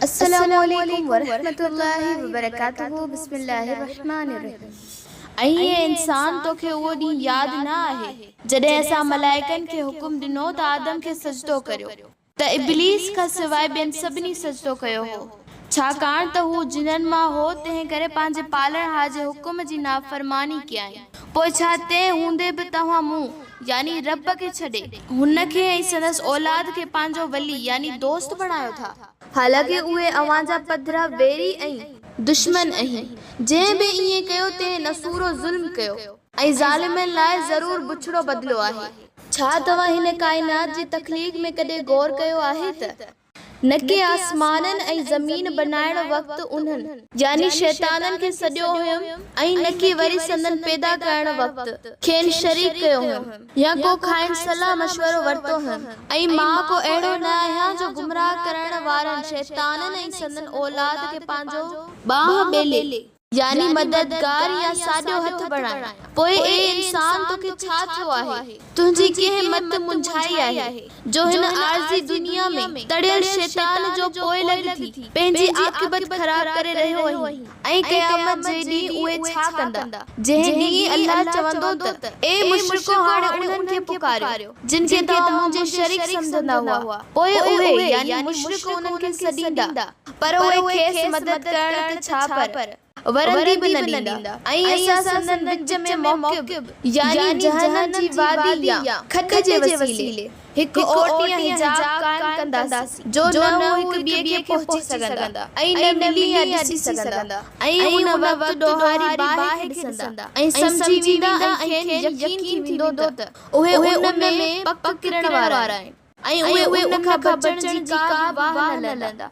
अस्सलामुअलैकुम वरहमतुल्लाहि वबरकातुहू। बिस्मिल्लाहिर्रहमानिर्रहीम। ऐं इंसान तोखे उहो ॾींहुं यादि न आहे जॾहिं असां मलाइकनि खे हुकुम ॾिनो त आदम खे सजदो करियो त इब्लीस खां सवाइ ॿियनि सभिनी सजदो कयो हो, छाकाणि त हू जिन्हनि मां हो, तंहिं करे पंहिंजे पालणहार जे हुकुम जी नाफ़रमानी कयई। पोइ छा तंहिं हूंदे बि तव्हां मूं यानी रब खे छॾे हुन खे ऐं संदसि औलाद खे पंहिंजो वली यानी दोस्त बणायो था, हालांकि उहे अव्हां जा पधरा वेरी ऐं दुश्मन आहिनि। जंहिं बि ईअं कयो तंहिं नसूरो ज़ुल्म कयो ऐं ज़ालिमनि लाइ ज़रूर बुछड़ो बदिलो आहे। छा तव्हां हिन काइनात जी तख़लीक़ में कॾहिं गौर कयो आहे त न के आसमाननि ऐं ज़मीन बनाइण वक़्तु उन्हनि यानी शैताननि खे सॼो हुयुमि ऐं न के वरी संदन पैदा करण वक़्तु खेनि शरीक कयो हुयुमि या को खाइण सलाह मशवरो वरितो हुयुमि ऐं मां को अहिड़ो न आहियां जो गुमराह करण वारनि शैताननि ऐं संदन औलाद खे पंहिंजो बाह ॿेले यानी मददगार या साॼो हथ बणाए। पोइ ए इंसान तोखे छा थियो आहे? तुंहिंजी कंहिं मत मुंझाई आहे जो हिन आर्ज़ी दुनिया में तड़ियल शैतान जो पोइ लॻी थी पंहिंजी आक़िबत ख़राब करे रहियो आहीं ऐं क़यामत जे ॾींहुं उहे छा कंदा? जंहिं ॾींहुं अल्लाह चवंदो त ए मुशरिको हाणे उन्हनि खे पुकारियो जिन खे तव्हां मुंहिंजे शरीक सम्झंदा हुआ। पोइ उहे यानी मुशरिक उन्हनि खे सॾींदा पर उहे खेसि मदद करण ते छा पर वरंदी बि न ॾींदा ऐं असां संदन विच में मौक़िब यानी जहन्नम जी वादी या खॾ जे वसीले हिकु ओट या हिजाब क़ाइम कंदासीं जो न हू हिकु ॿिए खे पहुची सघंदा ऐं न मिली या ॾिसी सघंदा ऐं उन वक़्तु ॾोहारी बाहि ॾिसंदा ऐं सम्झी वेंदा ऐं खेनि यकीन थी वेंदो त उहे उन में पक किरण वारा आहिनि ऐं उहे उन खां बचण जी का वाह न लहंदा।